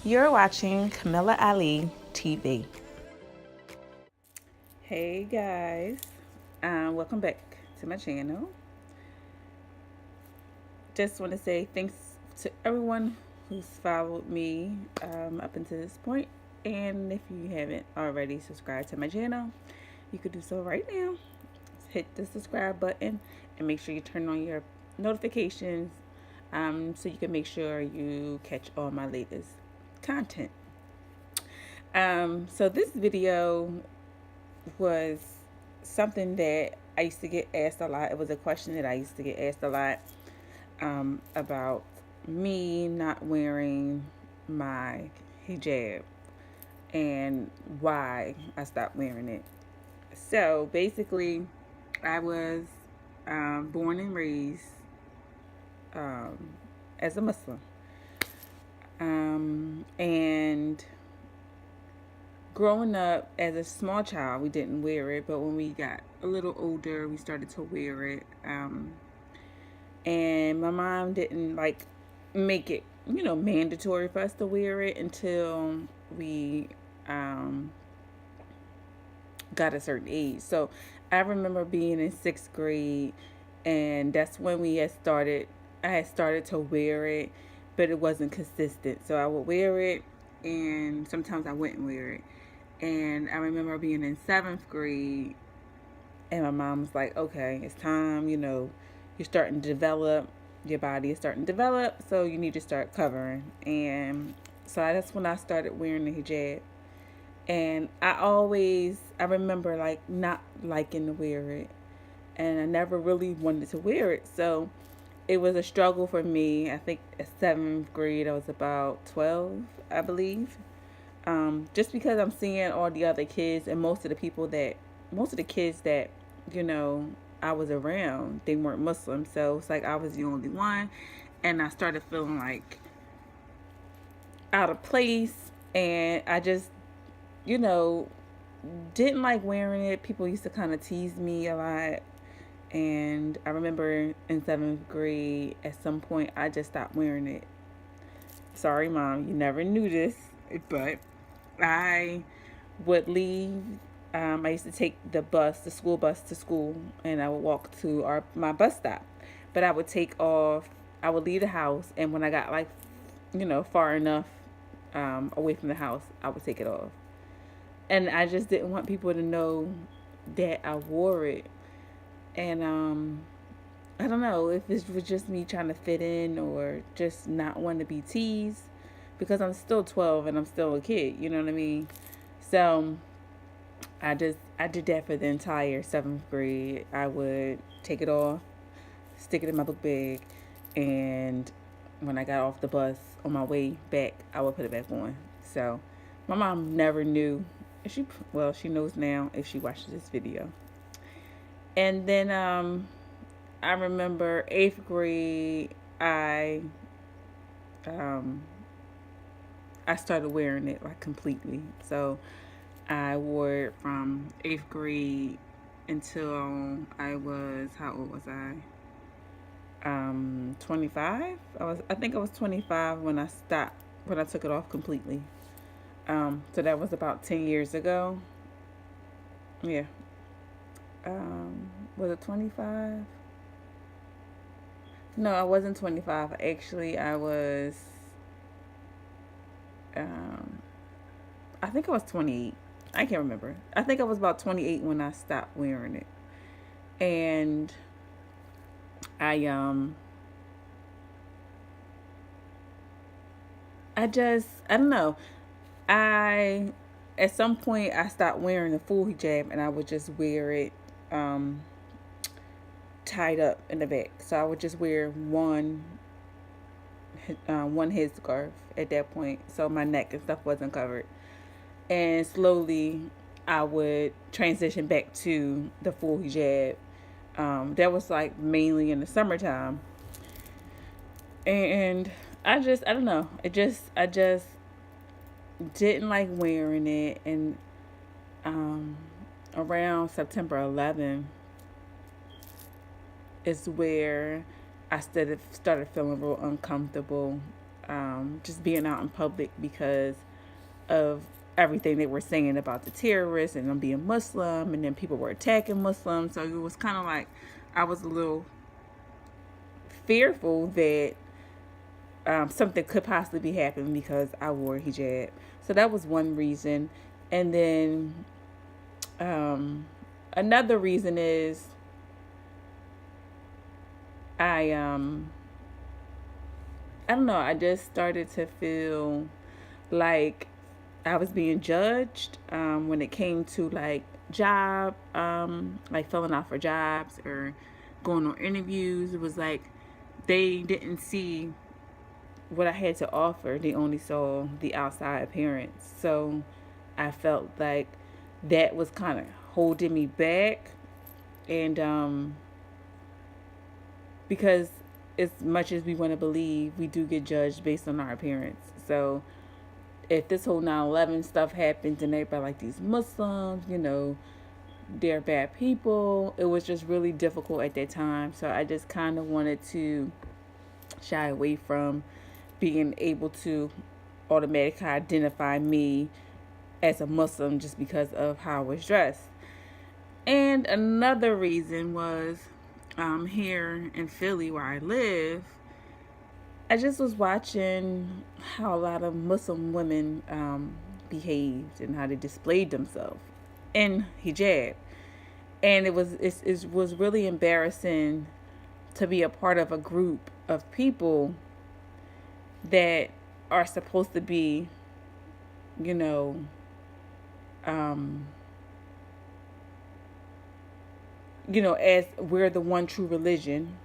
You're watching Camilla Ali TV. Hey guys, welcome back to my channel. Just want to say thanks to everyone who's followed me up until this point. And if you haven't already subscribed to my channel, you could do so right now. Hit the subscribe button and make sure you turn on your notifications so you can make sure you catch all my latest content. So this video was something that I used to get asked a lot. It was a question that I used to get asked a lot about me not wearing my hijab and why I stopped wearing it. So basically, I was born and raised um, as a Muslim. And growing up as a small child, we didn't wear it, but when we got a little older, we started to wear it. And my mom didn't make it, mandatory for us to wear it until we got a certain age. So I remember being in sixth grade, and that's when I had started to wear it, but it wasn't consistent. So I would wear it, and sometimes I wouldn't wear it. And I remember being in seventh grade, and my mom was like, okay, it's time, you're starting to develop, your body is starting to develop, so you need to start covering. And so that's when I started wearing the hijab. And I remember not liking to wear it. And I never really wanted to wear it. So it was a struggle for me. I think at seventh grade, I was about 12, I believe. Just because I'm seeing all the other kids and most of the kids that, I was around, they weren't Muslim. So it's like I was the only one. And I started feeling like out of place. And I just, you know, didn't like wearing it. People used to kind of tease me a lot. And I remember in seventh grade, at some point, I just stopped wearing it. Sorry, Mom, you never knew this, but I would leave. I used to take the school bus to school, and I would walk to my bus stop. But I would take off. I would leave the house, and when I got far enough away from the house, I would take it off. And I just didn't want people to know that I wore it. And I don't know if it was just me trying to fit in or just not wanting to be teased, because I'm still 12 and I'm still a kid, you know what I mean? So I did that for the entire seventh grade. I would take it off, stick it in my book bag, and when I got off the bus on my way back, I would put it back on. So my mom never knew. She knows now if she watches this video. And then I remember eighth grade, um, I started wearing it like completely. So I wore it from eighth grade until how old was I? 25. I think I was 25 when I took it off completely. So that was about 10 years ago. Yeah. Was it 25? No, I wasn't 25. Actually, I was, I think I was 28. I can't remember. I think I was about 28 when I stopped wearing it. And I don't know. At some point, I stopped wearing the full hijab, and I would just wear it tied up in the back. So I would just wear one headscarf at that point, so my neck and stuff wasn't covered. And slowly, I would transition back to the full hijab. That was like mainly in the summertime, and I don't know. I just didn't like wearing it, and around September 11th is where I started feeling real uncomfortable just being out in public because of everything they were saying about the terrorists and them being Muslim, and then people were attacking Muslims. So it was kind of like I was a little fearful that something could possibly be happening because I wore hijab. So that was one reason. And then another reason is I don't know, I just started to feel like I was being judged when it came to like job, like filling out for jobs or going on interviews. It was like they didn't see what I had to offer. They only saw the outside appearance. So I felt like that was kind of holding me back. And because as much as we want to believe, we do get judged based on our appearance. So if this whole 9/11 stuff happens and everybody like these Muslims, they're bad people, it was just really difficult at that time. So I just kind of wanted to shy away from being able to automatically identify me as a Muslim just because of how I was dressed. And another reason was here in Philly where I live, I just was watching how a lot of Muslim women behaved and how they displayed themselves in hijab. And it was really embarrassing to be a part of a group of people that are supposed to be, as we're the one true religion,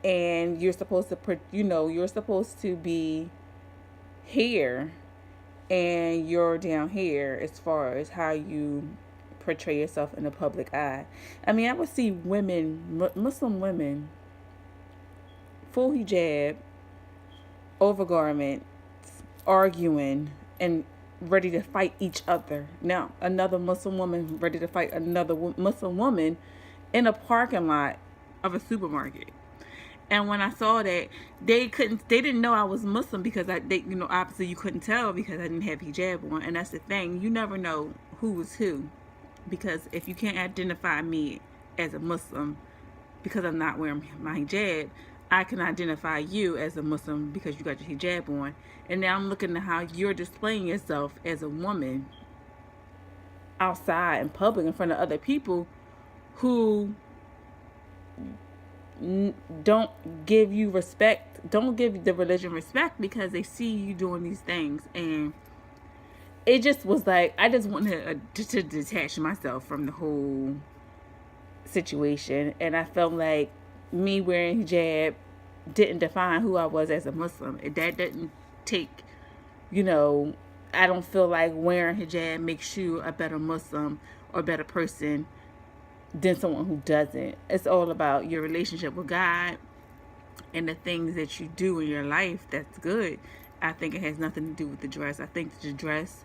and you're supposed to be here, and you're down here as far as how you portray yourself in the public eye. I mean, I would see women, Muslim women, full hijab, overgarments, arguing and ready to fight each other. Now, another Muslim woman ready to fight another Muslim woman in a parking lot of a supermarket. And when I saw that, they didn't know I was Muslim because obviously you couldn't tell because I didn't have hijab on. And that's the thing, you never know who was who, because if you can't identify me as a Muslim because I'm not wearing my hijab, I can identify you as a Muslim because you got your hijab on. And now I'm looking at how you're displaying yourself as a woman outside in public in front of other people who don't give you respect, don't give the religion respect because they see you doing these things. And it just was like, I just wanted to detach myself from the whole situation. And I felt like me wearing hijab didn't define who I was as a Muslim. That didn't take, I don't feel like wearing hijab makes you a better Muslim or a better person than someone who doesn't. It's all about your relationship with God and the things that you do in your life that's good. I think it has nothing to do with the dress. I think the dress,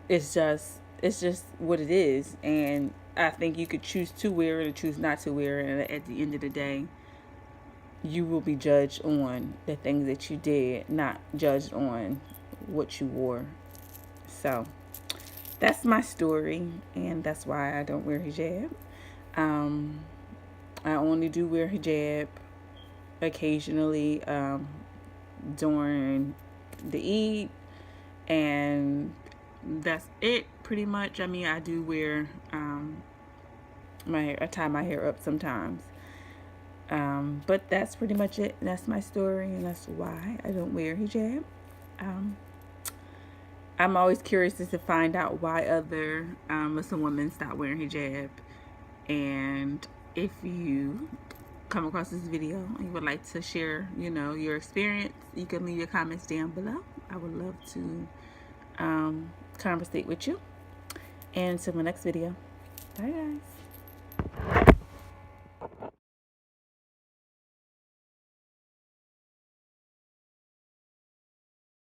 it's just what it is. And I think you could choose to wear it or choose not to wear it. And at the end of the day, you will be judged on the things that you did, not judged on what you wore. So that's my story, and that's why I don't wear hijab. I only do wear hijab occasionally during the Eid, and that's it pretty much. I mean, I do wear I tie my hair up sometimes, but that's pretty much it. That's my story, and that's why I don't wear hijab. I'm always curious to find out why other Muslim women stop wearing hijab. And if you come across this video and you would like to share, your experience, you can leave your comments down below. I would love to conversate with you. And until my next video. Bye, guys.